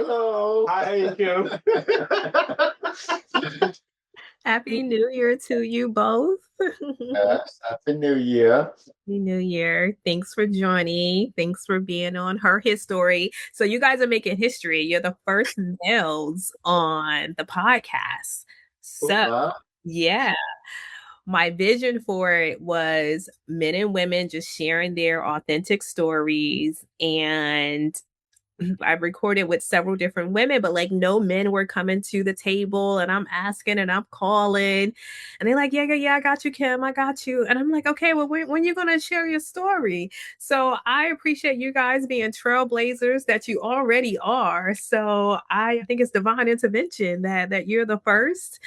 Hello. Hi, Kim. Happy New Year to you both. Yes, Happy New Year. Happy New Year. Thanks for joining. Thanks for being on HerHisStory. So you guys are making history. You're the first males on the podcast. So Wow. yeah, my vision for it was men and women just sharing their authentic stories. And I've recorded with several different women, but like no men were coming to the table, and I'm asking and I'm calling, and they're like, yeah, I got you, Kim, I got you. And I'm like, okay, well, when you going to share your story? So I appreciate you guys being trailblazers that you already are. So I think it's divine intervention that you're the first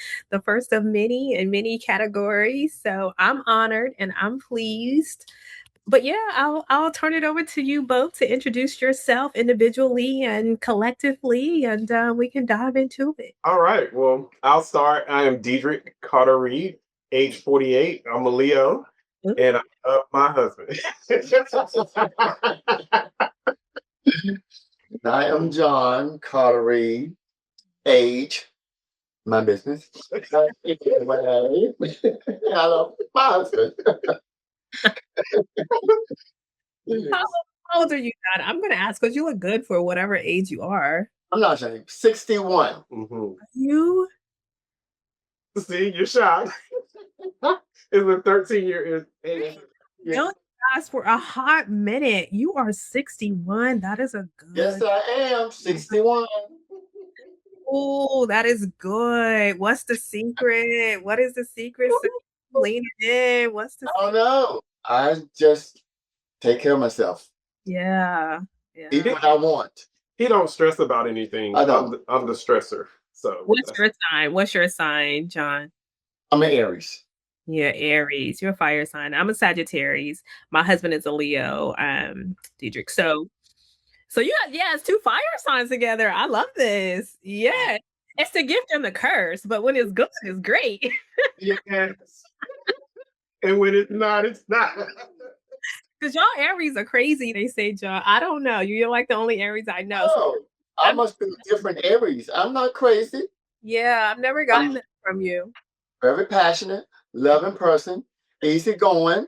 of many in many categories. So I'm honored and I'm pleased. But yeah, I'll turn it over to you both to introduce yourself individually and collectively, and we can dive into it. All right. Well, I'll start. I am Dedric Carter-Reid, age 48. I'm a Leo, and I'm my husband. I am John Carter-Reid, age, my business. Hello, my husband. How old are you, John? I'm going to ask because you look good for whatever age you are. I'm not saying 61. You? See, you're shocked. It's a 13-year age. Don't ask for a hot minute. You are 61. That is a good. Yes, I am 61. Oh, that is good. What's the secret? What is the secret? Lean in. What's the? I don't know. I just take care of myself. Yeah. Eat what I want. He don't stress about anything. I don't. I'm the stressor. So what's your sign? What's your sign, John? I'm an Aries. Yeah, Aries. You're a fire sign. I'm a Sagittarius. My husband is a Leo, Dedric. So you got, it's two fire signs together. I love this. Yeah. It's the gift and the curse, but when it's good, it's great. Yes. And when it's not, it's not. Because y'all Aries are crazy, they say, John. I don't know. You're like the only Aries I know. Oh, I must be different Aries. I'm not crazy. Yeah, I've never gotten that from you. Very passionate, loving person, easy going.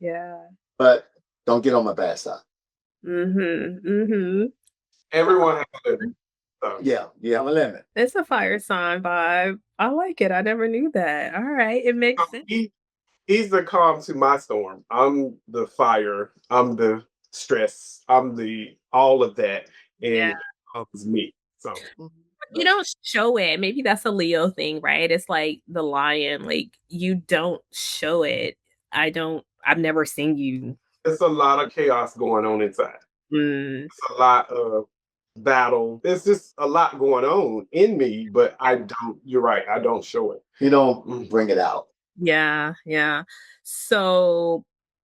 Yeah. But don't get on my bad side. Everyone has a limit. So. Yeah, I'm a limit. It's a fire sign vibe. I like it. I never knew that. All right. It makes sense. He's the calm to my storm. I'm the fire. I'm the stress. I'm the all of that. And it's me. So you don't show it. Maybe that's a Leo thing, right? It's like the lion. Like you don't show it. I've never seen you. It's a lot of chaos going on inside. It's a lot of battle. There's just a lot going on in me, but you're right. I don't show it. You don't bring it out. Yeah. So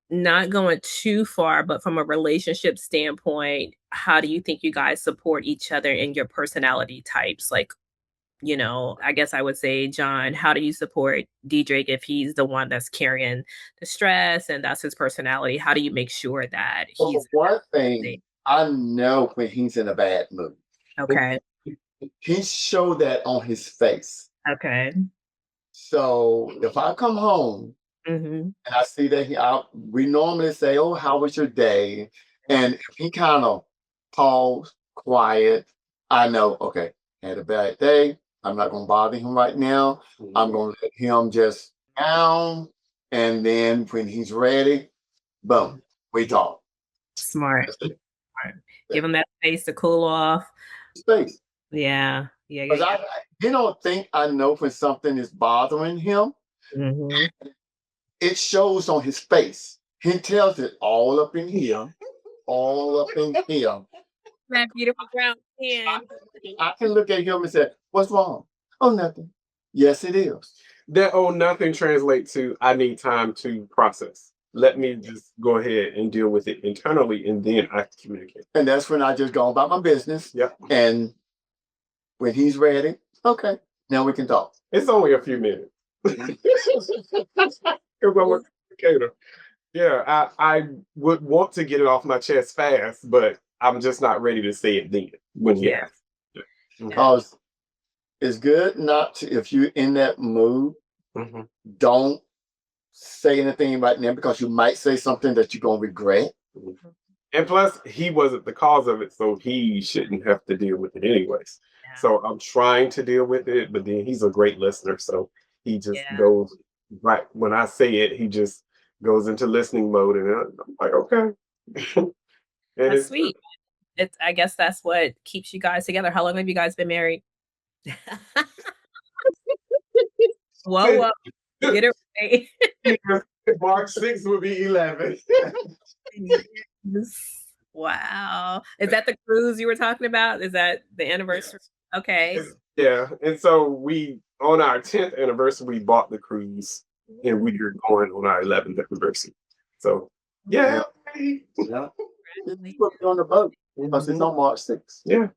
not going too far, but from a relationship standpoint, how do you think you guys support each other in your personality types? Like, I guess I would say, John, how do you support Dedric if he's the one that's carrying the stress and that's his personality? How do you make sure that he's one thing I know when he's in a bad mood? Okay. He showed that on his face. Okay. So if I come home and I see that we normally say, "Oh, how was your day?" And if he kind of pause, quiet, I know, okay, had a bad day. I'm not going to bother him right now. I'm going to let him just down. And then when he's ready, boom, we talk. Smart. Give him that space to cool off. Space. Yeah. Because you don't think I know when something is bothering him. It shows on his face. He tells it all up in here. All up in here. That beautiful brown skin. I can look at him and say, "What's wrong?" "Oh, nothing." "Yes, it is." That nothing translates to I need time to process. Let me just go ahead and deal with it internally, and then I can communicate. And that's when I just go about my business. Yeah. And when he's ready, okay, now we can talk. It's only a few minutes. Because I'm a communicator. Yeah, I would want to get it off my chest fast, but I'm just not ready to say it then when he asks. Because it's good not to, if you're in that mood, don't say anything right now, because you might say something that you're going to regret. And plus, he wasn't the cause of it, so he shouldn't have to deal with it anyways. So I'm trying to deal with it, but then he's a great listener, so he just goes right when I say it. He just goes into listening mode, and I'm like, okay. And That's sweet. I guess that's what keeps you guys together. How long have you guys been married? Whoa, get it right. March 6th will be 11. Wow. Is that the cruise you were talking about? Is that the anniversary? Okay. Yeah. And so on our 10th anniversary, we bought the cruise, and we are going on our 11th anniversary. So, yeah. Put me on the boat, because it's on March 6th. Yeah.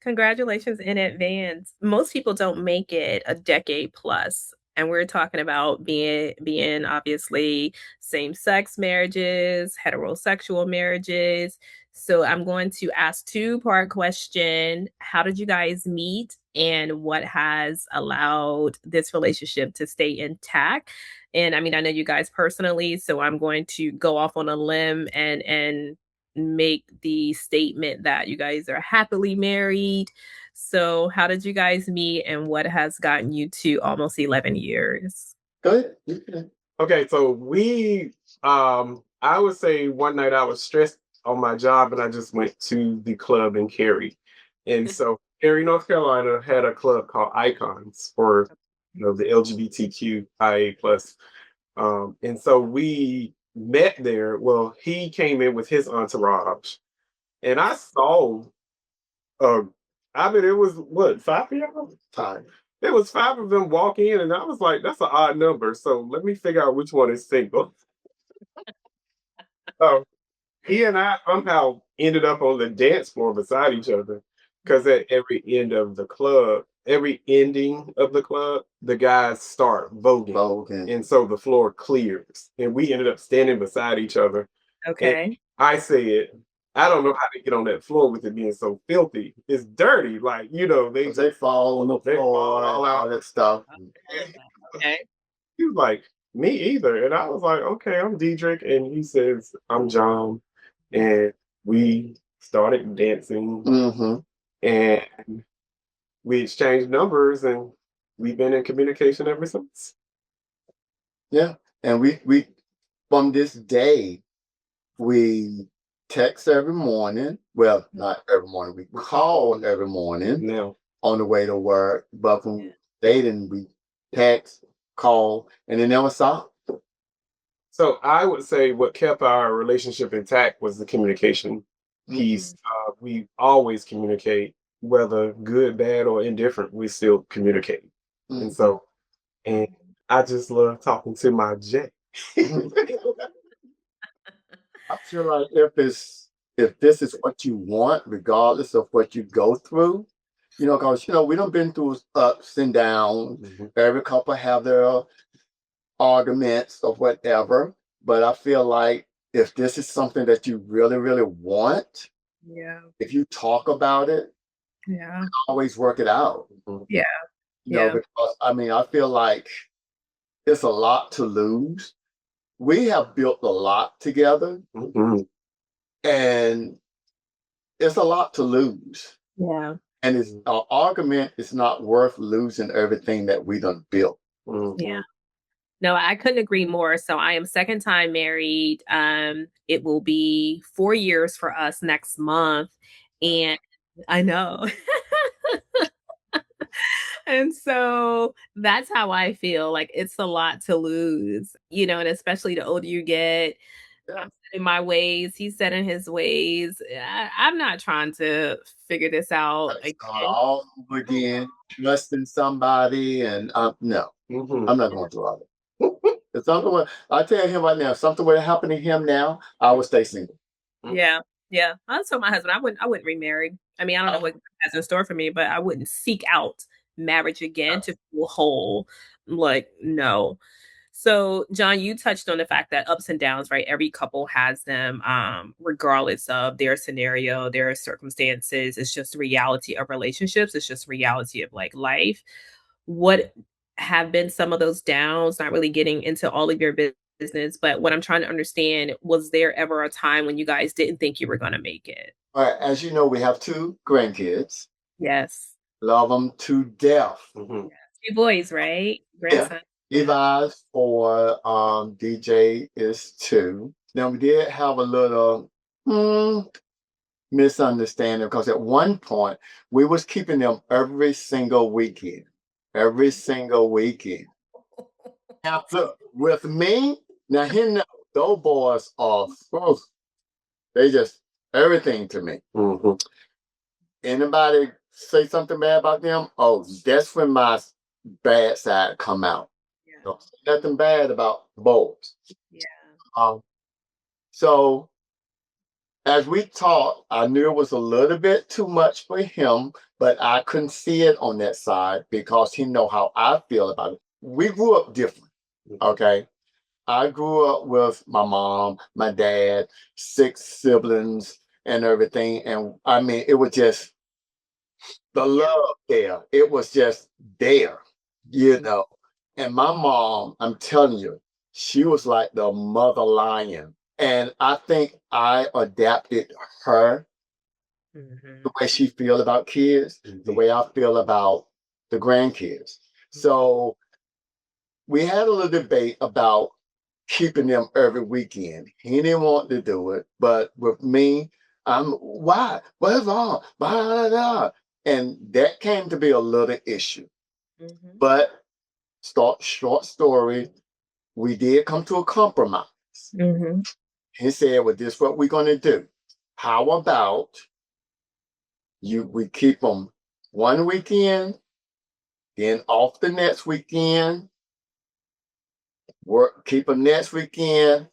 Congratulations in advance. Most people don't make it a decade plus. And we're talking about being obviously same-sex marriages, heterosexual marriages. So I'm going to ask two-part question. How did you guys meet, and what has allowed this relationship to stay intact? And I mean, I know you guys personally, so I'm going to go off on a limb and make the statement that you guys are happily married. So how did you guys meet, and what has gotten you to almost 11 years? Go ahead. Okay, so I would say one night I was stressed on my job, and I just went to the club in Cary. And so Cary, North Carolina had a club called Icons for the LGBTQIA plus. And so we met there. Well, he came in with his entourage, and I saw it was what, 5 of y'all? 5. There was 5 of them walk in, and I was like, that's an odd number. So let me figure out which one is single. So he and I somehow ended up on the dance floor beside each other, because at every ending of the club, the guys start voguing. And so the floor clears. And we ended up standing beside each other. Okay. And I said, I don't know how to get on that floor with it being so filthy. It's dirty. Like, they fall on the floor, all that stuff. Okay. He was like, me either. And I was like, okay, I'm Dedric. And he says, I'm John. And we started dancing. And we exchanged numbers, and we've been in communication ever since. Yeah. And we from this day, we text every morning. Well, not every morning. We call every morning now on the way to work. But from dating, we text, call, and it never stopped. So I would say what kept our relationship intact was the communication piece. We always communicate, whether good, bad, or indifferent. We still communicate. And so, and I just love talking to my J. I feel like if this is what you want, regardless of what you go through, because we done been through ups and downs. Every couple have their arguments or whatever. But I feel like if this is something that you really, really want, if you talk about it, you can always work it out. Because I feel like it's a lot to lose. We have built a lot together, and it's a lot to lose. Yeah. And an argument is not worth losing everything that we done built. Yeah. No, I couldn't agree more. So I am second time married. It will be 4 years for us next month. And I know. And so that's how I feel. Like, it's a lot to lose, and especially the older you get. I'm set in my ways. He's set in his ways. I'm not trying to figure this out Start all over again, trusting somebody, and no, I'm not going through all that. If something I tell him right now, if something were to happen to him now, I would stay single. Yeah. Yeah. I told my husband I wouldn't remarry. I mean, I don't know what has in store for me, but I wouldn't seek out marriage again to feel whole. Like, no. So, John, you touched on the fact that ups and downs, right? Every couple has them, regardless of their scenario, their circumstances. It's just reality of relationships. It's just reality of like life. What have been some of those downs? Not really getting into all of your business, but what I'm trying to understand, was there ever a time when you guys didn't think you were going to make it? All right, as you know, we have 2 grandkids. Yes. Love them to death. Two boys, right? Yeah. Grandson. Levi's 4, DJ is 2. Now we did have a little misunderstanding because at one point we was keeping them every single weekend. Every single weekend. Now look, with me, now here now, those boys are they just everything to me. Anybody say something bad about them? Oh, that's when my bad side come out. Yeah. Don't say nothing bad about boys. Yeah. So as we talked, I knew it was a little bit too much for him, but I couldn't see it on that side because he know how I feel about it. We grew up different. Okay. I grew up with my mom, my dad, 6 siblings and everything. And I mean, it was just the love there. It was just there, you know. And my mom, I'm telling you, she was like the mother lion. And I think I adapted her, the way she feel about kids, the way I feel about the grandkids. So we had a little debate about keeping them every weekend. He didn't want to do it, but with me, why? What's wrong? Blah, blah, blah. And that came to be a little issue. But short story, we did come to a compromise. He said, well, this is what we're going to do. How about we keep them one weekend, then off the next weekend, keep them next weekend,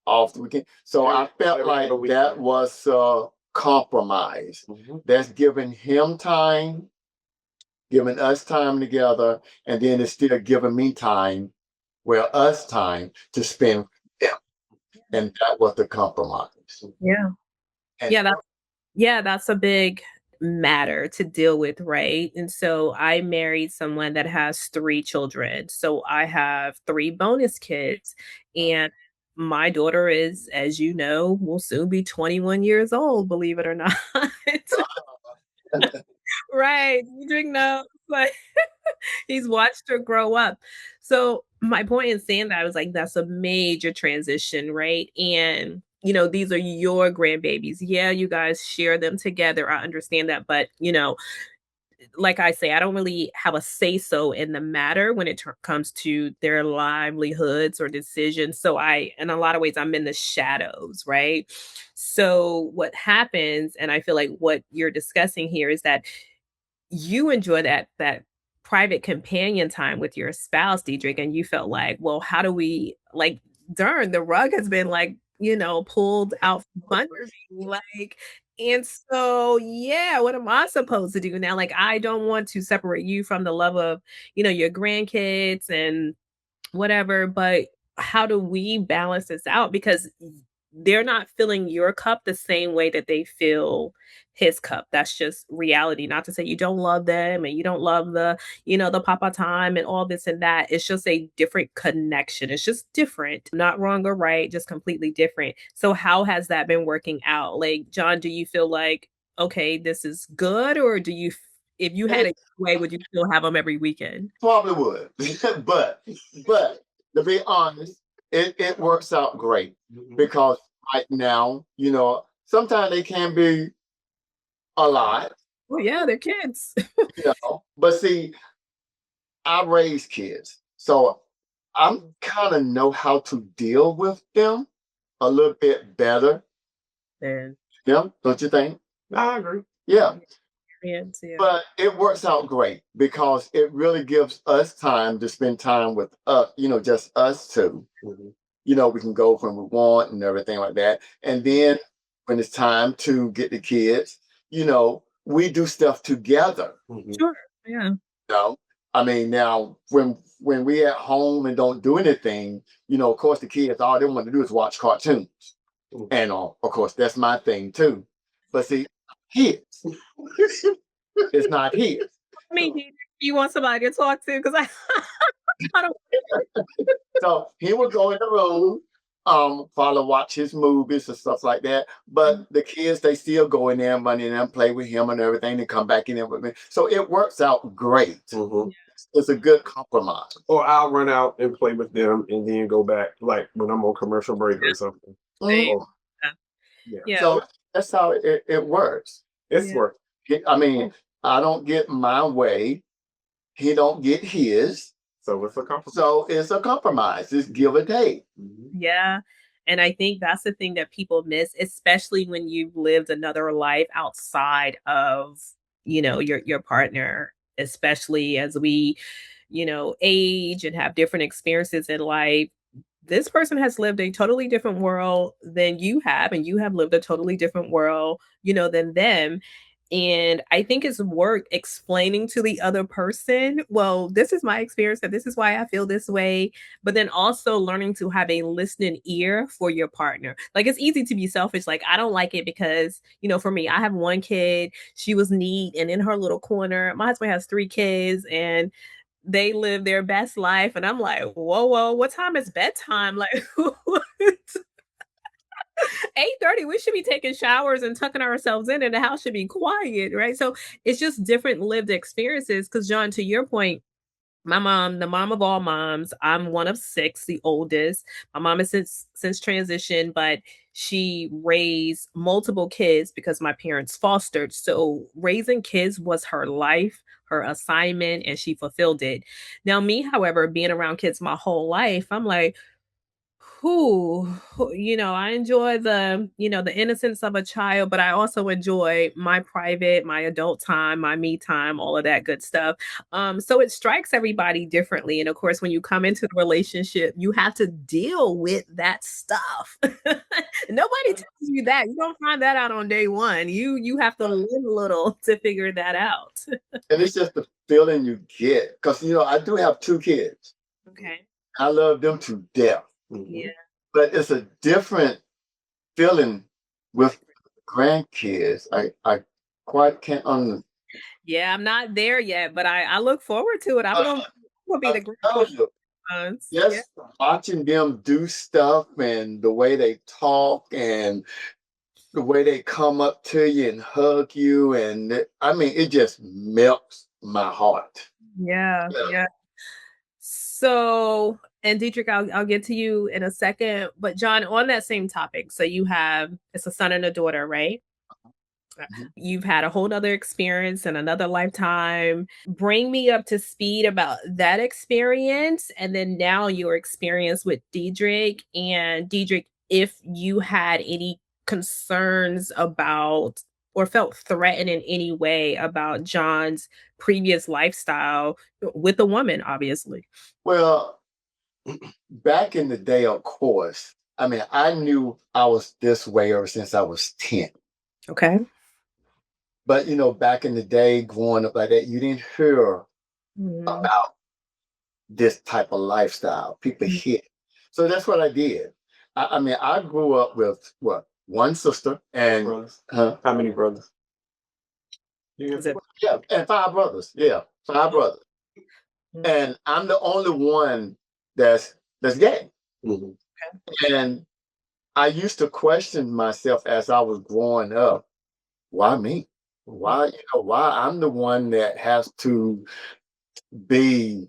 off the weekend. So I felt like that was a compromise. That's giving him time, giving us time together, and then it's still giving me time, us time to spend with them. And that was the compromise. Yeah. And That's a big matter to deal with, right? And so I married someone that has 3 children. So I have 3 bonus kids. And my daughter is, as you know, will soon be 21 years old, believe it or not. Right. Dedric knows, but he's watched her grow up. So my point in saying that, I was like, that's a major transition, right? And these are your grandbabies. Yeah, you guys share them together. I understand that. But, like I say, I don't really have a say so in the matter when it comes to their livelihoods or decisions. So in a lot of ways, I'm in the shadows, right? So what happens, and I feel like what you're discussing here is that you enjoy that private companion time with your spouse, Dedric, and you felt like, well, how do we like darn, the rug has been like, pulled out from under me. Like, and so yeah, what am I supposed to do now? Like, I don't want to separate you from the love of, your grandkids and whatever, but how do we balance this out? Because they're not filling your cup the same way that they fill his cup. That's just reality. Not to say you don't love them and you don't love the papa time and all this and that. It's just a different connection. It's just different. Not wrong or right, just completely different. So how has that been working out? Like, John, do you feel like, okay, this is good? Or if you had a way, would you still have them every weekend? probably would. but to be honest, it works out great because right now, sometimes they can be a lot, Oh yeah, they're kids. But see, I raise kids, so I'm kind of know how to deal with them a little bit better. And Yeah, don't you think? I agree. Yeah. yeah. But it works out great because it really gives us time to spend time with just us two. We can go when we want and everything like that. And then when it's time to get the kids, we do stuff together. Sure. Yeah. I mean, now when when we at home and don't do anything, of course the kids, all they want to do is watch cartoons. And of course, that's my thing too. But see, his. It's not his. I mean, you want somebody to talk to? Because I don't. So he would go in the room, probably watch his movies and stuff like that. But the kids, they still go in there and run in there and play with him and everything and come back in there with me. So it works out great. It's a good compromise. Or I'll run out and play with them and then go back, like when I'm on commercial break or something. Yeah. So that's how it works. It's work. I mean, I don't get my way. He don't get his. So it's a compromise. It's give or take. Yeah. And I think that's the thing that people miss, especially when you've lived another life outside of, your partner, especially as we, age and have different experiences in life. This person has lived a totally different world than you have, and you have lived a totally different world, than them. And I think it's worth explaining to the other person, well, this is my experience, and this is why I feel this way. But then also learning to have a listening ear for your partner. Like, it's easy to be selfish. Like, I don't like it because, for me, I have one kid. She was neat and in her little corner. My husband has 3 kids, and they live their best life. And I'm like, whoa, what time is bedtime? Like, 8:30, we should be taking showers and tucking ourselves in, and the house should be quiet, right? So it's just different lived experiences. Because John, to your point, my mom, the mom of all moms, I'm one of 6, the oldest. My mom is since transition, but she raised multiple kids because my parents fostered. So raising kids was her life, her assignment, and she fulfilled it. Now, me, however, being around kids my whole life, I'm like, I enjoy the innocence of a child, but I also enjoy my private, my adult time, my me time, all of that good stuff. So it strikes everybody differently. And of course, when you come into the relationship, you have to deal with that stuff. Nobody tells you that. You don't find that out on day one. You have to live a little to figure that out. And it's just the feeling you get. Because, I do have 2 kids. Okay. I love them to death. Yeah. But it's a different feeling with grandkids. I quite can't understand. Yeah, I'm not there yet, but I look forward to it. I'm gonna be the great. Just watching them do stuff and the way they talk and the way they come up to you and hug you, and it just melts my heart. Yeah. So, and Dedric, I'll get to you in a second. But John, on that same topic, so it's a son and a daughter, right? You've had a whole nother experience and another lifetime. Bring me up to speed about that experience, and then now your experience with Dedric. And Dedric, if you had any concerns about or felt threatened in any way about John's previous lifestyle with a woman, obviously. Well, back in the day, of course, I knew I was this way ever since I was 10. Okay. But, back in the day, growing up like that, you didn't hear about this type of lifestyle. People hit. So that's what I did. I grew up with, one sister and... Brothers. How many brothers? Yeah, and 5 brothers. Yeah, 5 brothers. And I'm the only one that's gay. And I used to question myself as I was growing up. Why me? Why I'm the one that has to be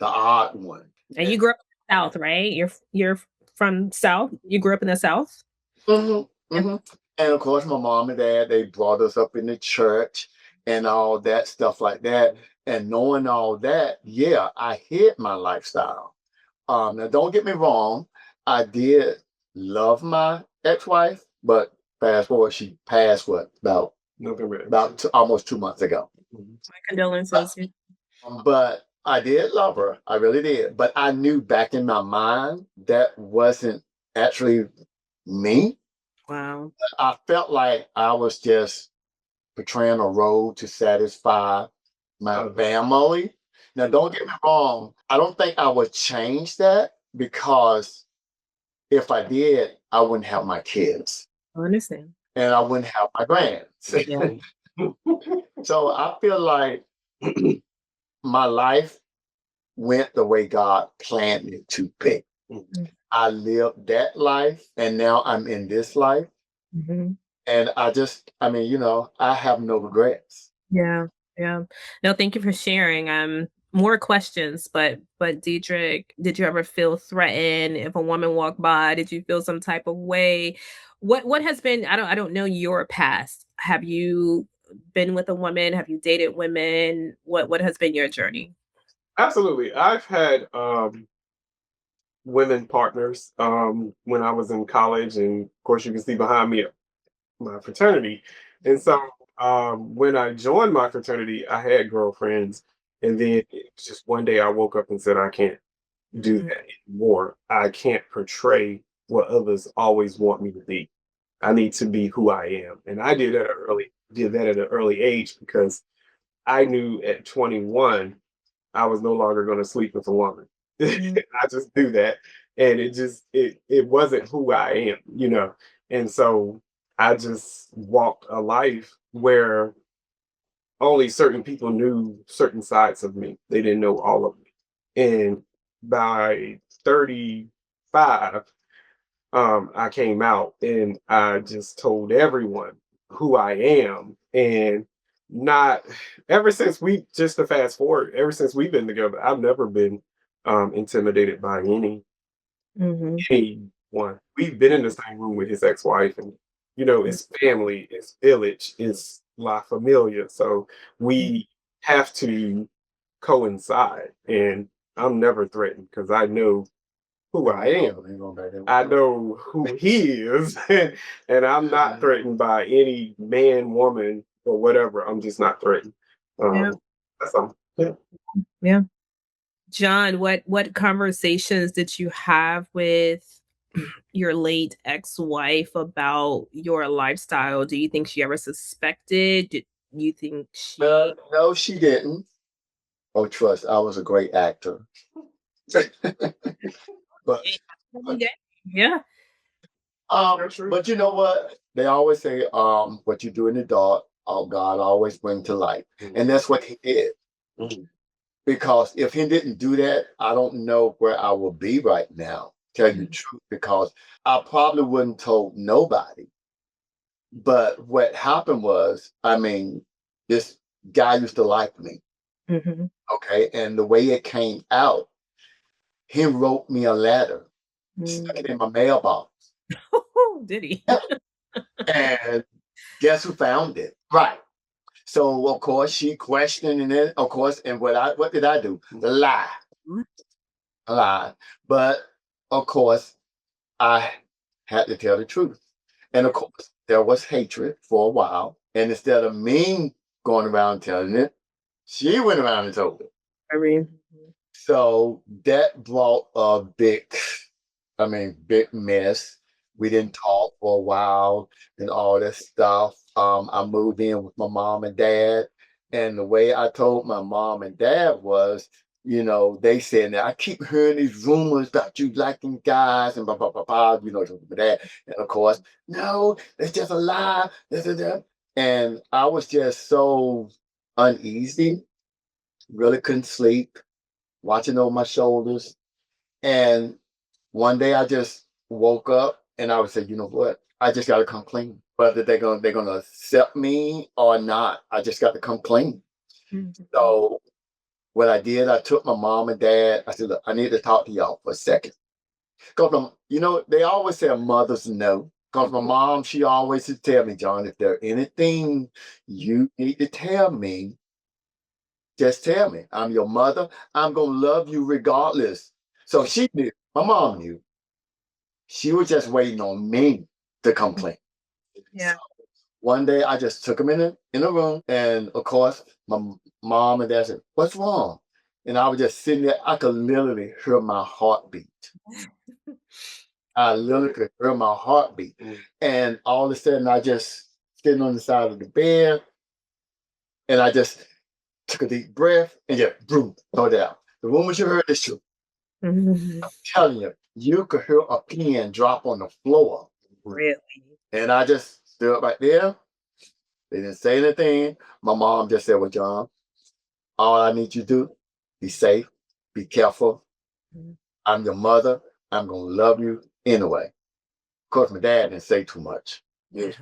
the odd one? And you grew up in the South, right? You're from South. You grew up in the South. And of course, my mom and dad, they brought us up in the church and all that stuff like that. And knowing all that, yeah, I hid my lifestyle. Now, don't get me wrong. I did love my ex-wife, but fast forward, she passed about almost 2 months ago. My condolences. But I did love her. I really did. But I knew back in my mind that wasn't actually me. Wow. I felt like I was just portraying a role to satisfy my family. Now, don't get me wrong. I don't think I would change that because if I did, I wouldn't have my kids I understand. and I wouldn't have my grands. Yeah. So I feel like my life went the way God planned it to be. Mhm. I lived that life and now I'm in this life. Mhm. And I mean, I have no regrets. Yeah. Yeah. No, thank you for sharing. More questions, but Dedric, did you ever feel threatened if a woman walked by? Did you feel some type of way? What has been, I don't know your past. Have you been with a woman? Have you dated women? What has been your journey? Absolutely. I've had women partners when I was in college, and of course, you can see behind me my fraternity. And so when I joined my fraternity, I had girlfriends, and then it was just one day I woke up and said, I can't do Mm, that anymore. I can't portray what others always want me to be. I need to be who I am, and I did that at an early age because I knew at 21 I was no longer going to sleep with a woman. mm, I just knew that, and it wasn't who I am. And so I just walked a life where only certain people knew certain sides of me. They didn't know all of me. And by 35, I came out and I just told everyone who I am. And not ever since we just to fast forward, ever since we've been together, I've never been intimidated by mhm, anyone. We've been in the same room with his ex-wife, and mm, it's family, it's village, it's la familia. So mm. we have to coincide. And I'm never threatened because I know who I am. I know who he is, and I'm not threatened by any man, woman, or whatever. I'm just not threatened. Yeah. That's all. Yeah. Yeah. John, what conversations did you have with your late ex-wife about your lifestyle? Do you think she ever suspected? Did you think she No, she didn't. Oh, trust, I was a great actor. but but Yeah. but you know what? They always say, what you do in the dark, God always bring to light. And that's what he did. Mhm. Because if he didn't do that, I don't know where I will be right now. Tell you the Mhm. truth, because I probably wouldn't told nobody. But what happened was, I mean, this guy used to like me. Mhm. Okay. And the way it came out, he wrote me a letter, stuck it Mm. in my mailbox. Did he? Yeah. And guess who found it? Right. So of course she questioned and then of course, and what did I do? The lie. A lie. But of course I had to tell the truth. And of course there was hatred for a while. And instead of me going around telling it, she went around and told it. I mean, So that brought a big mess. We didn't talk for a while and all that stuff. I moved in with my mom and dad. And the way I told my mom and dad was, they said that I keep hearing these rumors about you liking guys and blah, blah, blah, blah, that. And of course, no, it's just a lie. Da, da, da. And I was just so uneasy, really couldn't sleep, watching over my shoulders. And one day I just woke up and I would say, you know what? I just gotta come clean. Whether they're gonna accept me or not, I just got to come clean. mhm. So what I did, I took my mom and dad. I said, look, I need to talk to y'all for a second. Because they always say a mother's no. Because my mom, she always would tell me, John, if there's anything you need to tell me, just tell me. I'm your mother. I'm gonna love you regardless. So she knew. My mom knew. She was just waiting on me to complain. So Yeah. one day I just took him in a room, and of course mom and dad said, "What's wrong?" And I was just sitting there. I could literally hear my heartbeat. I literally could hear my heartbeat, and all of a sudden I just sitting on the side of the bed, and I just took a deep breath, and just boom, throw down. The rumors you heard is true. Mhm. I'm telling you, you could hear a pin drop on the floor. Really? And I just stood right there. They didn't say anything. My mom just said, well, John, all I need you to do, be safe, be careful. Mhm. I'm your mother. I'm going to love you anyway. Of course, my dad didn't say too much. Yeah.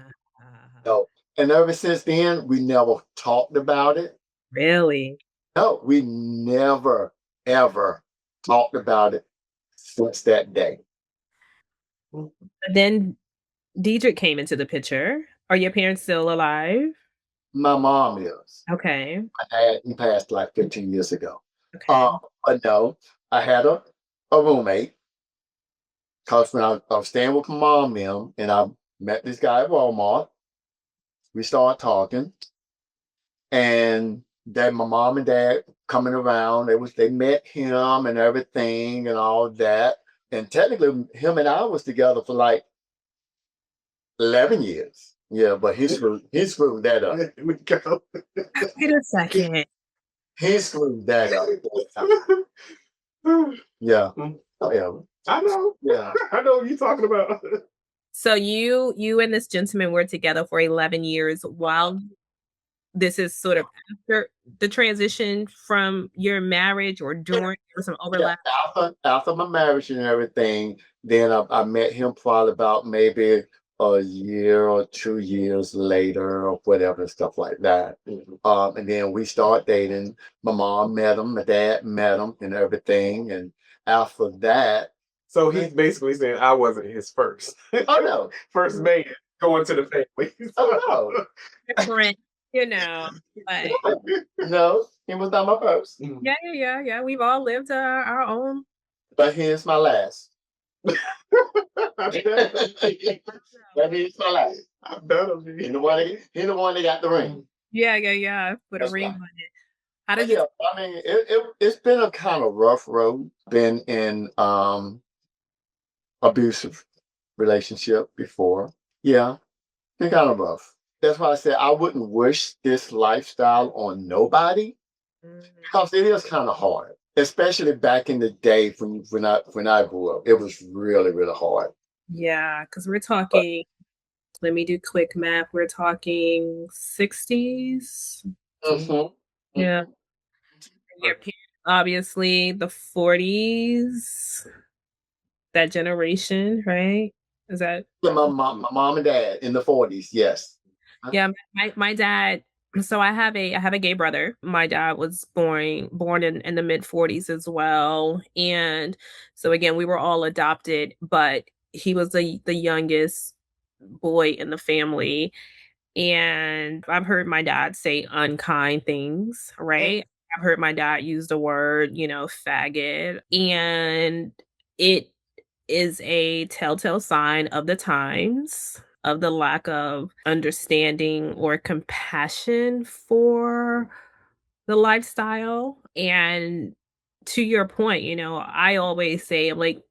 No. And ever since then, we never talked about it. Really? No, we never, ever talked about it since that day. But then Dedric came into the picture. Are your parents still alive? My mom is. Okay. My dad, he passed like 15 years ago. Okay. But no, I had a roommate because when I was staying with my mom and I met this guy at Walmart. We started talking, and then my mom and dad coming around. They met him and everything and all that. And technically, him and I was together for like 11 years. Yeah, but he screwed that up. There we go. Wait a second. He screwed that up. Yeah. Oh, yeah. I know. Yeah. I know what you're talking about. So you and this gentleman were together for 11 years while this is sort of after the transition from your marriage or during or some Yeah, overlap? after my marriage and everything, then I met him probably about maybe a year or 2 years later or whatever, stuff like that. And then we start dating. My mom met him, my dad met him and everything. And after that, So he's basically saying I wasn't his first. oh no, First man going to the family. oh Different, but no, he was not my first, yeah. We've all lived our own. but he's my last. I'm done. But he's my last. I'm done. He the one that got the ring. Yeah. Put a That's ring right. on it. How But did you? yeah, I mean, it's been a kind of rough road. Been in abusive relationship before. Yeah, been kind of rough. That's why I said I wouldn't wish this lifestyle on nobody because it is kind of hard, especially back in the day when I grew up. It was really really hard. Yeah, because we're talking. Let me do quick math. We're talking 60s. Mm-hmm. Yeah. Your parents, obviously, the 40s, that generation, right? Is that? Yeah, my mom and dad in the 40s. Yes. Yeah, my dad. So I have a gay brother. My dad was born in the mid 40s as well, and so again we were all adopted, but he was the youngest boy in the family, and I've heard my dad say unkind things, right? I've heard my dad use the word, faggot, and it is a telltale sign of the times, of the lack of understanding or compassion for the lifestyle. And to your point, I always say, I'm like,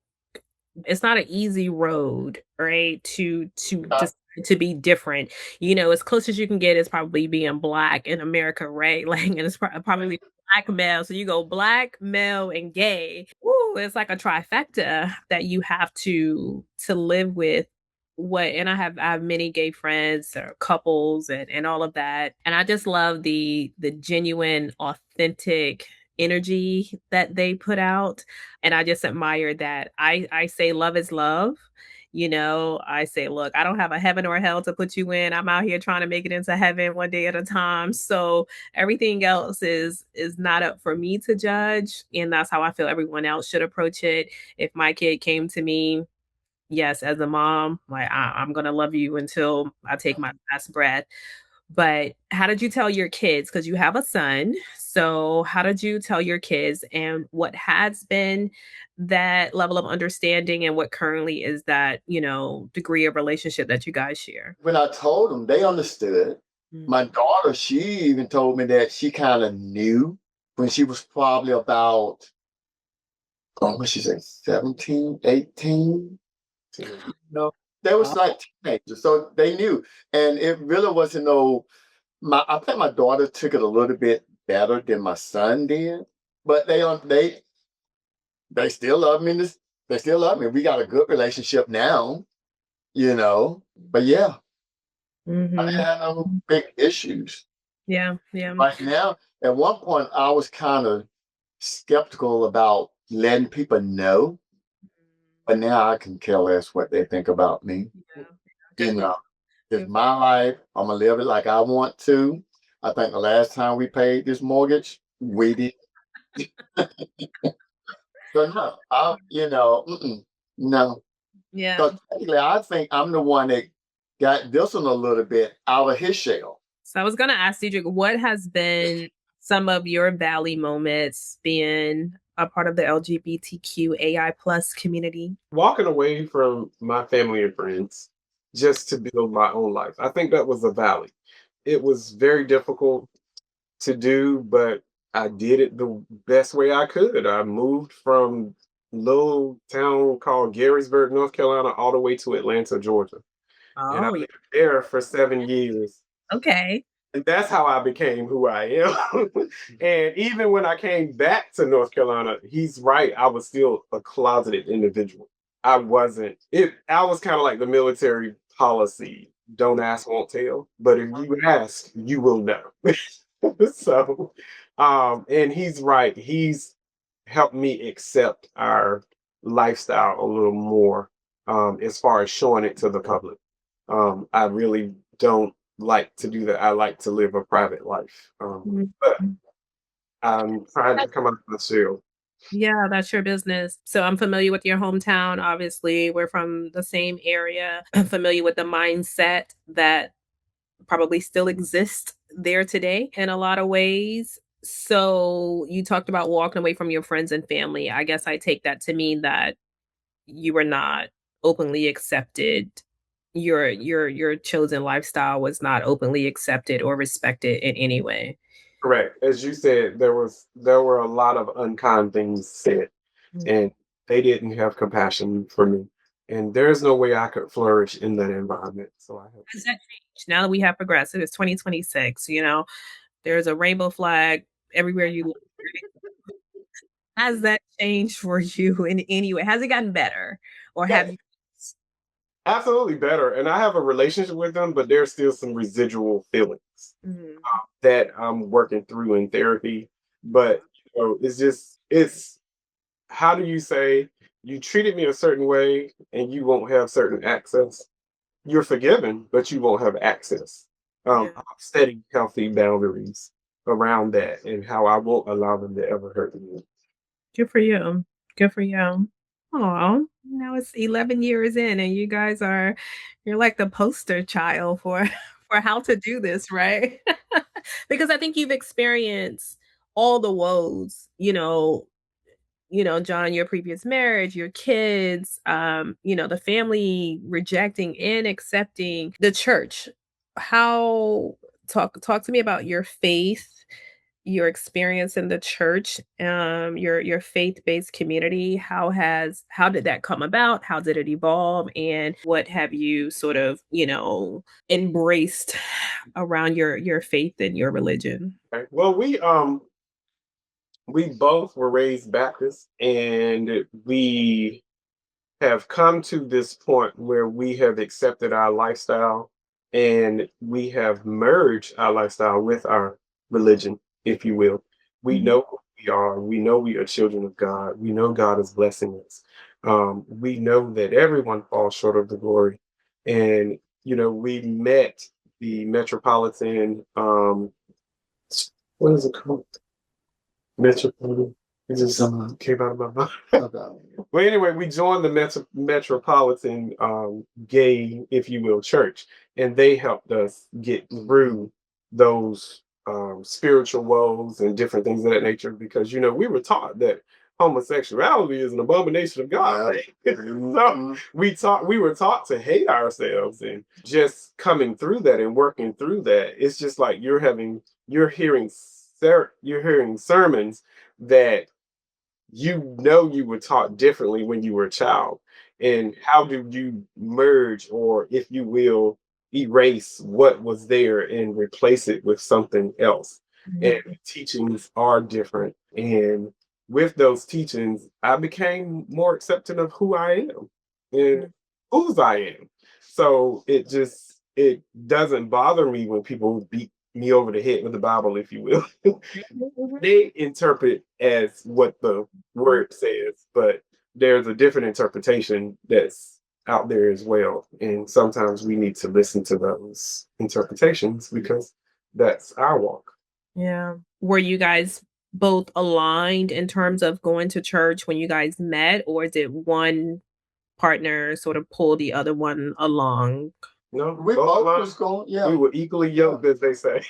it's not an easy road, right? To be different. As close as you can get is probably being black in America, right? Like, and it's probably black male. So you go black, male, and gay. Ooh, it's like a trifecta that you have to live with. And I have many gay friends or couples and all of that. And I just love the genuine, authentic energy that they put out, and I just admire that. I say love is love. I say, look, I don't have a heaven or a hell to put you in. I'm out here trying to make it into heaven one day at a time. So everything else is not up for me to judge. And that's how I feel everyone else should approach it. If my kid came to me, yes, as a mom, like I'm gonna love you until I take my last breath. But how did you tell your kids? Because you have a son. So, how did you tell your kids? And what has been that level of understanding, and what currently is that, degree of relationship that you guys share? When I told them, they understood. Mm. My daughter, she even told me that she kind of knew when she was probably about, what she say, 17, 18. No, they was like teenagers, so they knew. And it really wasn't I think my daughter took it a little bit better than my son did, but they still love me. They still love me. We got a good relationship now, But yeah, I didn't Mhm. have no big issues. Yeah, yeah. Right now, at one point, I was kind of skeptical about letting people know, but now I can care less what they think about me. Yeah, You definitely. know, it's my life. I'm gonna live it like I want to. I think the last time we paid this mortgage, we did. So no, no. Yeah. So technically, I think I'm the one that got this one a little bit out of his shell. So I was gonna ask Dedric, what has been some of your valley moments being a part of the LGBTQAI plus community? Walking away from my family and friends just to build my own life. I think that was a valley. It was very difficult to do, but I did it the best way I could. I moved from little town called Garysburg, North Carolina, all the way to Atlanta, Georgia. And I Oh, yeah. lived there for 7 years. Okay. And that's how I became who I am. And even when I came back to North Carolina, he's right. I was still a closeted individual. I wasn't it I was kind of like the military policy. Don't ask, won't tell. But if you ask, you will know. So and he's right. He's helped me accept our lifestyle a little more as far as showing it to the public. I really don't like to do that. I like to live a private life. Mhm. But I'm trying to come out of my shell. Yeah, that's your business. So I'm familiar with your hometown. Obviously, we're from the same area. I'm familiar with the mindset that probably still exists there today in a lot of ways. So you talked about walking away from your friends and family. I guess I take that to mean that you were not openly accepted. Your chosen lifestyle was not openly accepted or respected in any way. Correct. As you said, there were a lot of unkind things said, Mm. and they didn't have compassion for me. And there's no way I could flourish in that environment. So I have Has that changed? Now that we have progressive, it's 2026, there's a rainbow flag everywhere you look. Has that changed for you in any way? Has it gotten better? Or have yes, you absolutely better. And I have a relationship with them, but there's still some residual feelings Mhm. that I'm working through in therapy. But it's how do you say you treated me a certain way and you won't have certain access? You're forgiven, but you won't have access. Yeah. I'm setting healthy boundaries around that and how I won't allow them to ever hurt me. Good for you. Good for you. Aw, now it's 11 years in and you're like the poster child for for how to do this, right? Because I think you've experienced all the woes, John, your previous marriage, your kids, the family rejecting and accepting the church. How talk to me about your faith, your experience in the church, your faith-based community. How did that come about? How did it evolve? And what have you sort of, embraced around your faith and your religion? Okay. Well, we both were raised Baptist, and we have come to this point where we have accepted our lifestyle and we have merged our lifestyle with our religion, if you will. We Mhm. know who we are. We know we are children of God. We know God is blessing us. We know that everyone falls short of the glory. And, we met the metropolitan, what is it called? Metropolitan. It just came out of my mouth. Okay. Well, anyway, we joined the metropolitan gay, if you will, church, and they helped us get through those spiritual woes and different things of that nature. Because we were taught that homosexuality is an abomination of God. Yeah. So we were taught to hate ourselves, and just coming through that and working through that. It's just like you're hearing sermons that you were taught differently when you were a child. And how do you merge, or if you will, erase what was there and replace it with something else? and teachings are different. And with those teachings, I became more accepting of who I am and whose I am. So it doesn't bother me when people beat me over the head with the Bible, if you will. They interpret as what the word says, but there's a different interpretation that's out there as well. And sometimes we need to listen to those interpretations because that's our walk. Yeah. Were you guys both aligned in terms of going to church when you guys met, or did one partner sort of pull the other one along? No, We both was going, we yeah. were equally yoked, as they say.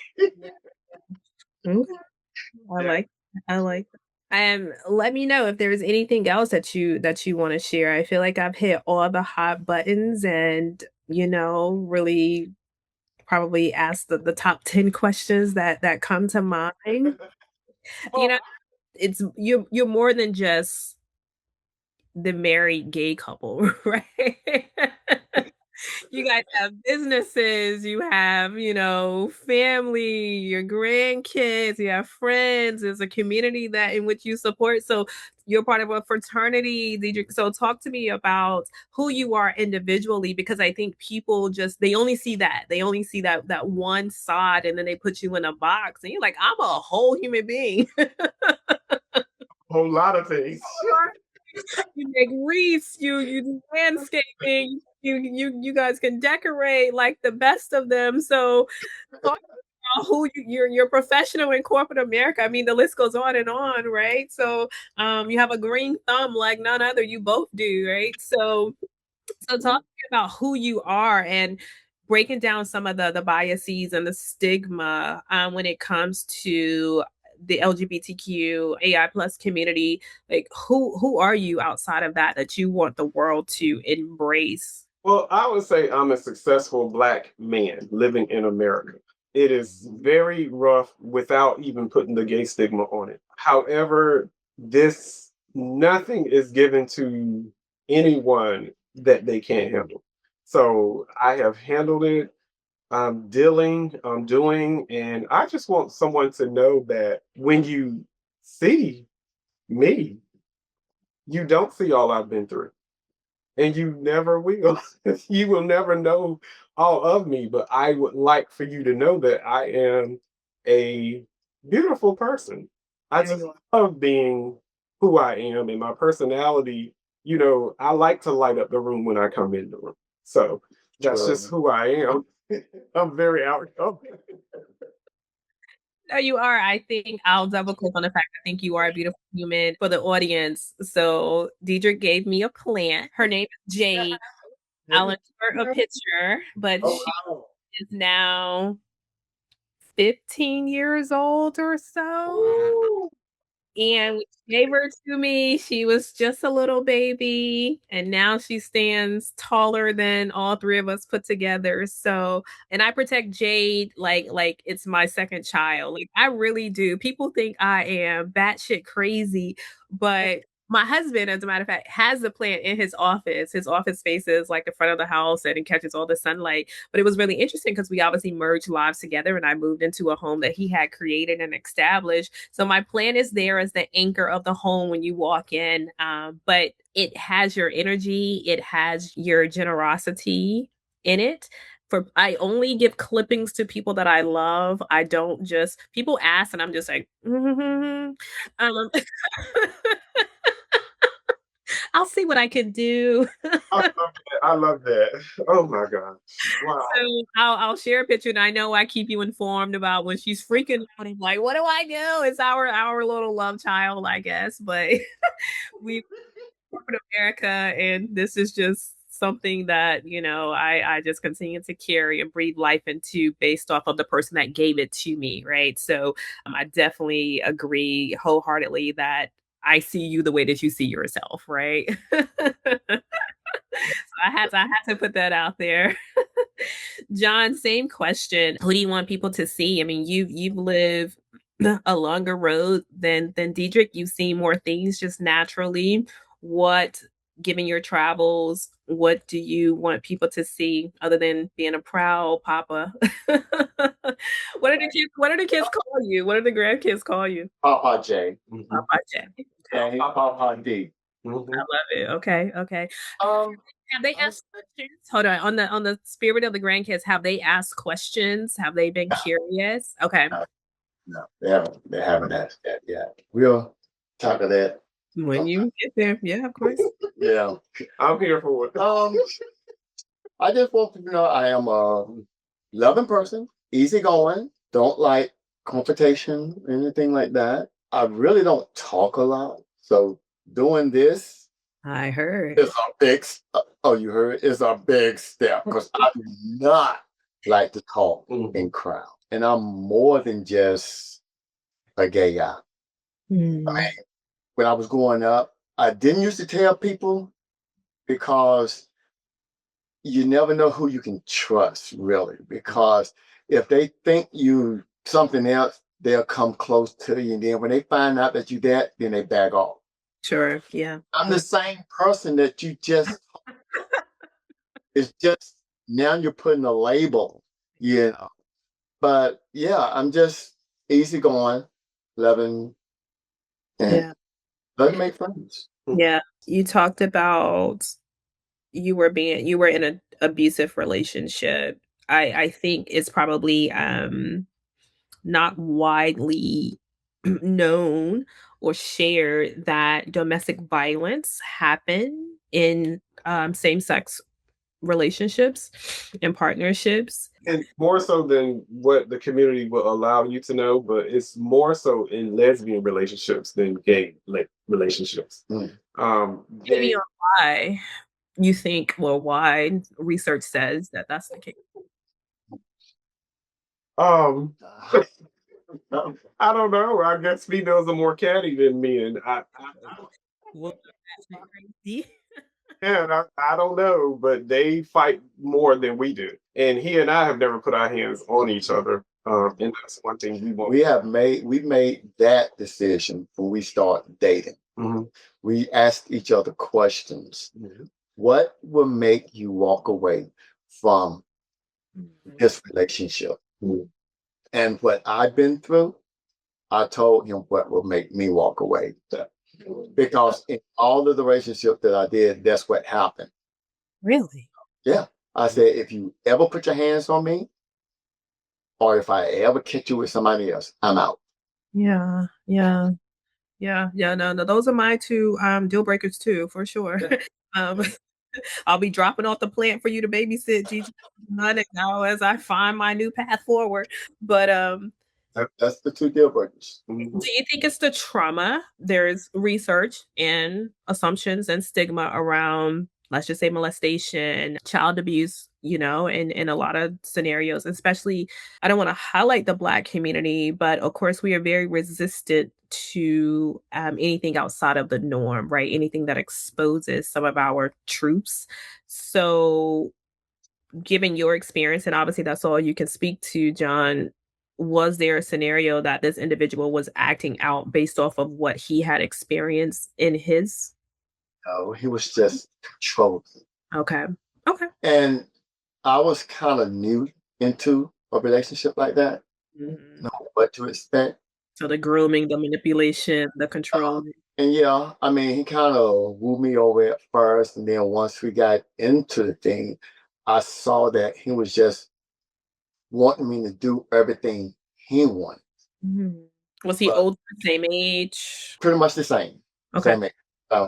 Okay. I Yeah. like I like let me know if there's anything else that you want to share. I feel like I've hit all the hot buttons and, really probably asked the top 10 questions that come to mind. You know, it's you're more than just the married gay couple, right? You guys have businesses, you have, family, your grandkids, you have friends, there's a community that in which you support. So you're part of a fraternity. So talk to me about who you are individually, because I think people they only see that. They only see that one side, and then they put you in a box and you're like, I'm a whole human being. Whole lot of things. You make wreaths, you do landscaping, you guys can decorate like the best of them. So talk about who you're professional in corporate America. I mean, the list goes on, right? So you have a green thumb like none other. You both do, right? So talk to me about who you are and breaking down some of the biases and the stigma when it comes to the LGBTQ AI plus community. Like who are you outside of that you want the world to embrace? Well, I would say I'm a successful Black man living in America. It is very rough without even putting the gay stigma on it. However, this nothing is given to anyone that they can't handle. So I have handled it. I'm doing, and I just want someone to know that when you see me, you don't see all I've been through, and you never will. You will never know all of me, but I would like for you to know that I am a beautiful person. I There just you are. love being who I am and my personality. I like to light up the room when I come in the room. So that's just who I am. I'm very outgoing. No, you are. I think I'll double click on the fact I think you are a beautiful human for the audience. So Dedric gave me a plant. Her name is Jade. I'll insert a picture, but Oh, she wow. is now 15 years old or so. Ooh. And when she gave her to me, she was just a little baby, and now she stands taller than all three of us put together. So, and I protect Jade like it's my second child. Like I really do. People think I am batshit crazy, but my husband, as a matter of fact, has the plant in his office. His office space is like the front of the house and it catches all the sunlight. But it was really interesting because we obviously merged lives together and I moved into a home that he had created and established. So my plan is there as the anchor of the home when you walk in. But it has your energy, it has your generosity in it. I only give clippings to people that I love. I don't just people ask and I'm just like, um, I'll see what I can do. I love that. I love that. Oh my gosh. Wow. So I'll share a picture, and I know I keep you informed about when she's freaking out. I'm like, what do I do? It's our little love child, I guess. But we corporate America, and this is just something that I just continue to carry and breathe life into based off of the person that gave it to me, right? So I definitely agree wholeheartedly that I see you the way that you see yourself, right? I had to put that out there. John, same question. Who do you want people to see? I mean, you've lived a longer road than Dedric. You've seen more things just naturally. What, given your travels, what do you want people to see other than being a proud papa? What do the kids call you? What do the grandkids call you? Papa J. Papa J. J. Papa D. I love it. Okay, okay. Um, Have they asked questions? Hold on the spirit of the grandkids, have they asked questions? Have they been curious? Okay. no, no, they haven't asked that yet. We'll talk of that. When you get there. Yeah, of course. Yeah. I'm here for it. I just want people to know I am a loving person, easygoing, don't like confrontation, anything like that. I really don't talk a lot. So doing this I heard. is a big oh, you heard? It's a big step because I do not like to talk in crowd. And I'm more than just a gay guy. I mean, when I was growing up, I didn't used to tell people because you never know who you can trust, really. Because if they think you something else, they'll come close to you. And then when they find out that you that, then they back off. Sure. Yeah. I'm the same person that you just, it's just now you're putting a label, you know. But yeah, I'm just easygoing, loving, and love to make friends. Yeah. You talked about you were in an abusive relationship. I think it's probably not widely known or shared that domestic violence happen in same-sex relationships and partnerships. And more so than what the community will allow you to know, but it's more so in lesbian relationships than gay relationships. Maybe on why you think, well, why research says that that's the case. I don't know. I guess females are more catty than men. Well, that's not crazy. Yeah, I don't know, but they fight more than we do. And he and I have never put our hands on each other. And that's one thing we want. We made that decision when we started dating. We asked each other questions. What will make you walk away from this relationship? And what I've been through, I told him what will make me walk away. Because in all of the relationships that I did, that's what happened. Really? Yeah. I said, if you ever put your hands on me, or if I ever catch you with somebody else, I'm out. Yeah. No, those are my two deal breakers too, for sure. I'll be dropping off the plant for you to babysit Gigi now as I find my new path forward. But that's the two deal breakers. do you think it's the trauma? There's research and assumptions and stigma around, let's just say, molestation, child abuse, in a lot of scenarios, especially, I don't want to highlight the Black community, but of course, we are very resistant to anything outside of the norm, right? Anything that exposes some of our truths. So, given your experience, and obviously that's all you can speak to, John, was there a scenario that this individual was acting out based off of what he had experienced in his? No, he was just controlling. Okay. And I was kind of new into a relationship like that. Know what to expect. So the grooming, the manipulation, the control. And yeah, I mean, he kind of wooed me over at first. And then once we got into the thing, I saw that he was just wanting me to do everything he wanted. Was he older, same age? Pretty much the same. Okay. Same age.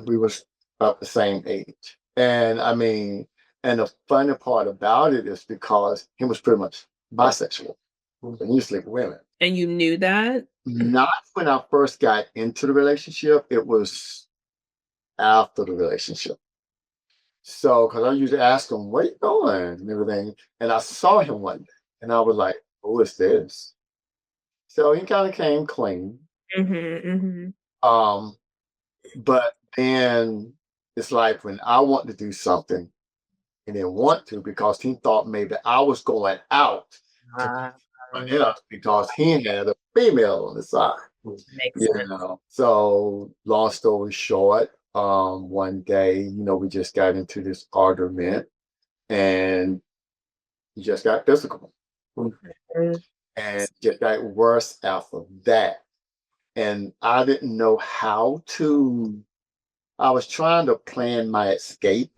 We was about the same age. And I mean, and the funny part about it is because he was pretty much bisexual. And you sleep with women. And you knew that? Not when I first got into the relationship. It was after the relationship. So, because I used to ask him, where you going? And everything. And I saw him one day. And I was like, who is this? So he kind of came clean. But then it's like when I want to do something, he didn't want to because he thought maybe I was going out to because he had a female on the side. Makes sense. So long story short, one day, we just got into this argument and he just got physical. Mhm. And just got worse after that. And I didn't know how to, I was trying to plan my escape,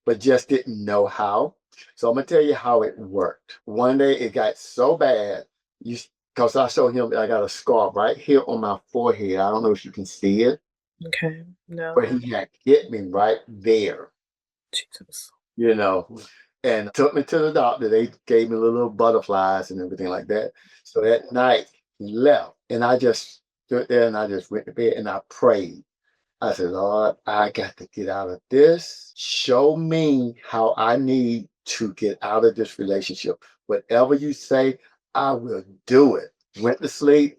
but just didn't know how. So I'm gonna tell you how it worked. One day it got so bad, because I showed him that I got a scar right here on my forehead. I don't know if you can see it, Okay. No. but he had hit me right there, Jesus. you know, and took me to the doctor. They gave me little butterflies and everything like that. So that night he left, and I just stood there and I just went to bed and I prayed. I said, Lord, I got to get out of this. Show me how I need to get out of this relationship. Whatever you say, I will do it. Went to sleep.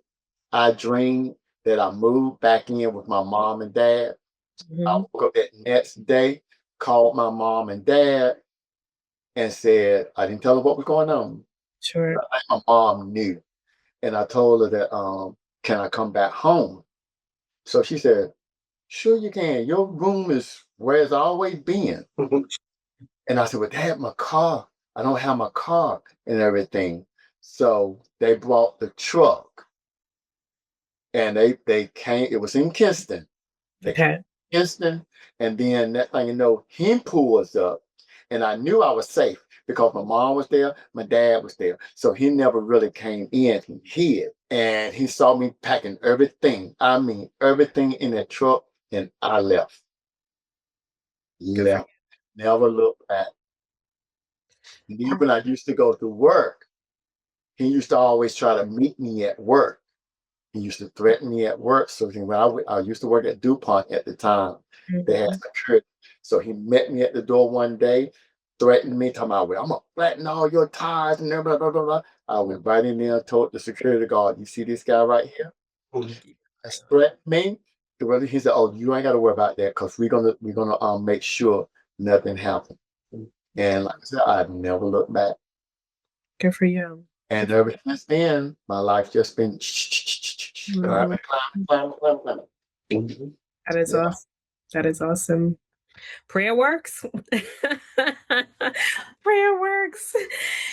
I dreamed that I moved back in with my mom and dad. I Mhm. woke up that next day, called my mom and dad, and said, I didn't tell her what was going on. Sure. But my mom knew. And I told her that, can I come back home? So she said, sure you can. Your room is where it's always been. And I said, well, Dad, my car. I don't have my car and everything. So they brought the truck and they came, it was in Kinston. They came Okay. to Kinston, and then that thing, he pulled us up. And I knew I was safe because my mom was there, my dad was there. So he never really came in. He hid. And he saw me packing everything. I mean, everything in that truck. And I left. Good for Left. Never looked back. And even you. when I used to go to work, he used to always try to meet me at work. He used to threaten me at work. So when I used to work at DuPont at the time, they had Mhm. security. So he met me at the door one day, threatened me, talking about, well, I'm gonna flatten all your tires and blah, blah, blah, blah, blah. I went right in there and told the security guard, you see this guy right here? That's threatening me. He said, oh, you ain't gotta worry about that because we're gonna make sure nothing happens. And like I said, I've never looked back. Good for you. And Good for ever since then, my life just been Mhm. climbing, climbing, climbing, climbing, climbing. Mhm. That is Yeah. awesome. That is awesome. Prayer works. Prayer works.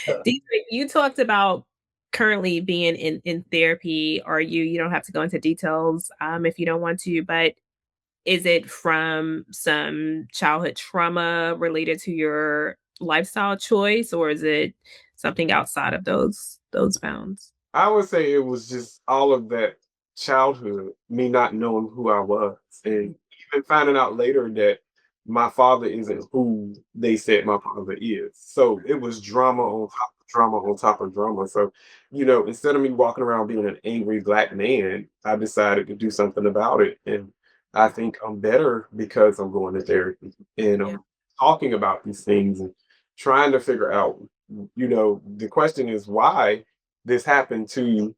Dedric, you talked about currently being in therapy. Are you don't have to go into details if you don't want to, but is it from some childhood trauma related to your lifestyle choice, or is it something outside of those bounds? I would say it was just all of that childhood, me not knowing who I was, and even finding out later that my father isn't who they said my father is. So it was drama on top of drama on top of drama. So, instead of me walking around being an angry black man, I decided to do something about it. And I think I'm better because I'm going to therapy and Yeah. I'm talking about these things and trying to figure out, the question is why this happened to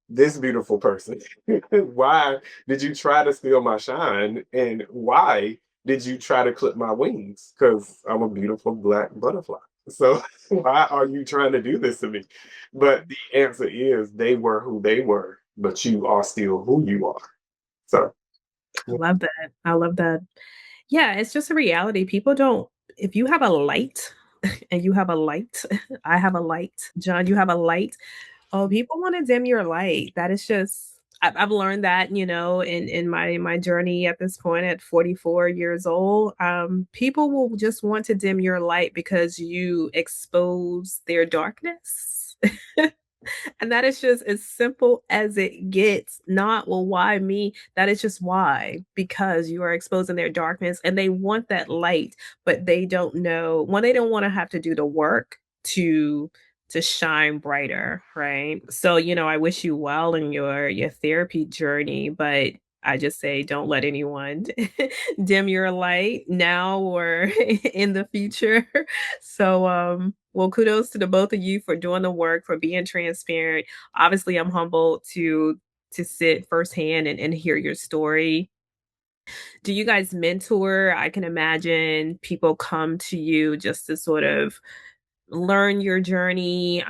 this beautiful person? Why did you try to steal my shine? And why did you try to clip my wings? Because I'm a beautiful black butterfly. So why are you trying to do this to me? But the answer is they were who they were, but you are still who you are. So I love that. I love that. Yeah, it's just a reality. People don't if you have a light and you have a light, I have a light, John, you have a light. Oh, people wanna dim your light. That is just I've learned that, in my journey at this point at 44 years old. People will just want to dim your light because you expose their darkness. And that is just as simple as it gets. Not, well, why me? That is just why. Because you are exposing their darkness and they want that light, but they don't know when they don't want to have to do the work to shine brighter, right? So, I wish you well in your therapy journey, but I just say don't let anyone dim your light now or in the future. So, well, kudos to the both of you for doing the work, for being transparent. Obviously, I'm humbled to sit firsthand and hear your story. Do you guys mentor? I can imagine people come to you just to sort of learn your journey,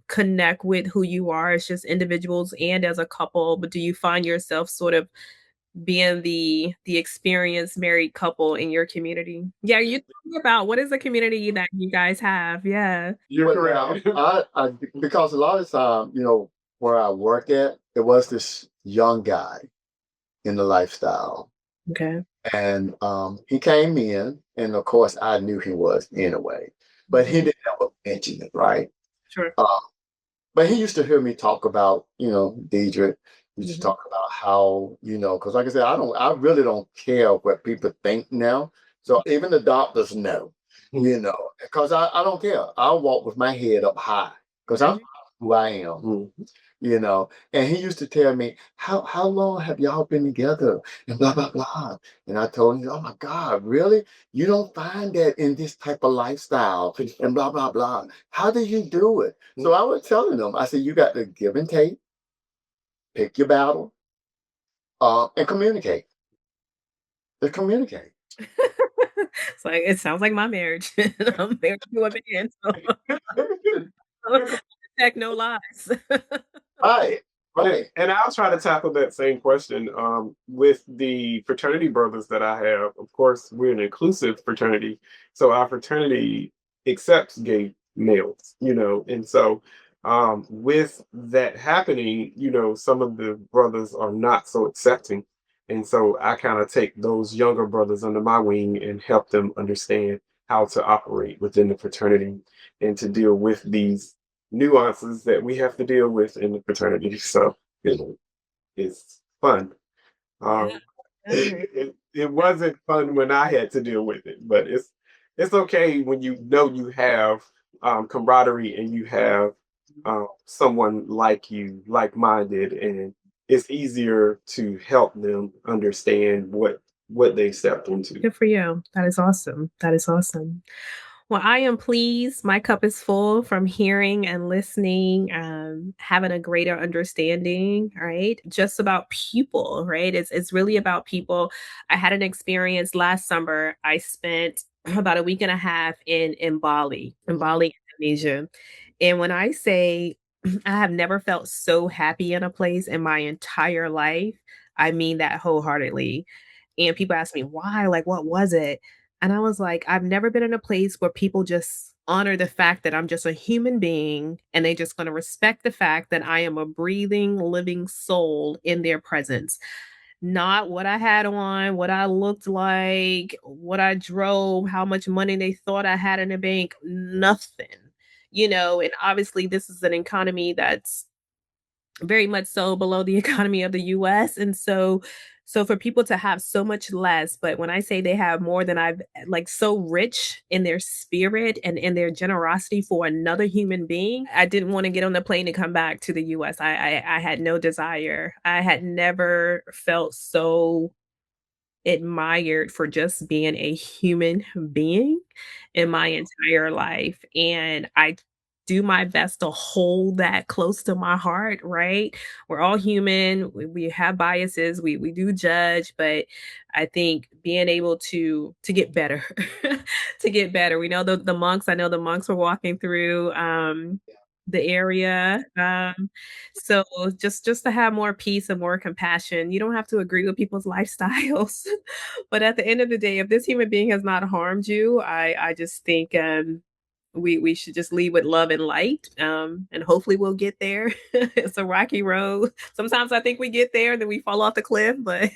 connect with who you are as just individuals and as a couple. But do you find yourself sort of being the experienced married couple in your community. Yeah, you talking about what is the community that you guys have? Yeah. You're correct. Because a lot of time, where I work at, there was this young guy in the lifestyle. Okay. And he came in, and of course, I knew he was anyway, but he didn't ever mention it, right? Sure. But he used to hear me talk about, Dedric. He used to Mhm. talk about how, because like I said, I really don't care what people think now. So even the doctors know, because I don't care. I walk with my head up high because I'm who I am. And he used to tell me, how long have y'all been together? And blah, blah, blah. And I told him, oh my God, really? You don't find that in this type of lifestyle and blah, blah, blah. How do you do it? So I was telling them, I said, you got to give and take, pick your battle, and communicate. Just communicate. It's like it sounds like my marriage. I'm married to a man, so protect no lies. Right. Right. And I'll try to tackle that same question with the fraternity brothers that I have. Of course, we're an inclusive fraternity, so our fraternity accepts gay males, and so with that happening, some of the brothers are not so accepting, and so I kind of take those younger brothers under my wing and help them understand how to operate within the fraternity and to deal with these nuances that we have to deal with in the fraternity. So it's fun. Yeah. Um, it wasn't fun when I had to deal with it, but it's okay when you have camaraderie and you have someone like you, like-minded, and it's easier to help them understand what they stepped into. Good for you. That is awesome. That is awesome. Well, I am pleased. My cup is full from hearing and listening, having a greater understanding, right? Just about people, right? It's really about people. I had an experience last summer. I spent about a week and a half in Bali, Indonesia. And when I say I have never felt so happy in a place in my entire life, I mean that wholeheartedly. And people ask me why, like, what was it? And I was like, I've never been in a place where people just honor the fact that I'm just a human being and they just going to respect the fact that I am a breathing, living soul in their presence. Not what I had on, what I looked like, what I drove, how much money they thought I had in the bank, nothing. And obviously this is an economy that's very much so below the economy of the US, and so for people to have so much less, but when I say they have more than I've like, so rich in their spirit and in their generosity for another human being, I didn't wanna get on the plane and come back to the US. I had no desire. I had never felt so admired for just being a human being in my entire life, and I do my best to hold that close to my heart, right? We're all human, we have biases, we do judge, but I think being able to get better, to get better. We know the monks, I know the monks were walking through, the area, so just to have more peace and more compassion. You don't have to agree with people's lifestyles. But at the end of the day, if this human being has not harmed you, I just think we should just lead with love and light. And hopefully we'll get there. It's a rocky road. Sometimes I think we get there, then we fall off the cliff, but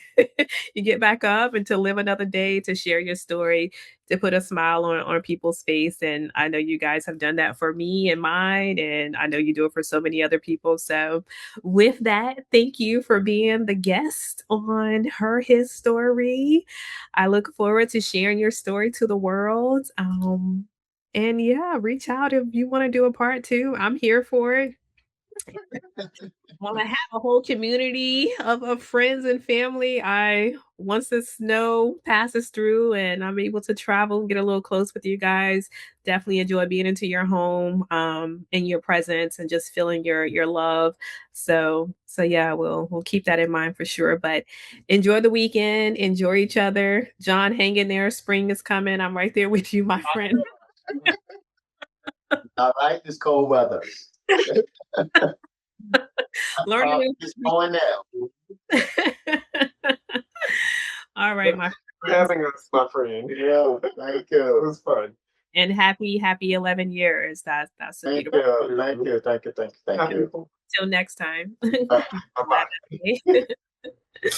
you get back up and to live another day, to share your story, to put a smile on people's face. And I know you guys have done that for me and mine, and I know you do it for so many other people. So with that, thank you for being the guest on Her His Story. I look forward to sharing your story to the world. And yeah, reach out if you want to do a part two. I'm here for it. Want to have a whole community of friends and family. I once the snow passes through and I'm able to travel, get a little close with you guys, definitely enjoy being into your home, in your presence and just feeling your love. So yeah, we'll keep that in mind for sure. But enjoy the weekend, enjoy each other. John, hang in there. Spring is coming. I'm right there with you, my friend. I like this cold weather. Learning It's going now. new All right, my for having us, my friend. Yeah, thank you. It was fun. And happy 11 years. That's a beautiful. Thank you. Till next time. Bye-bye. Bye.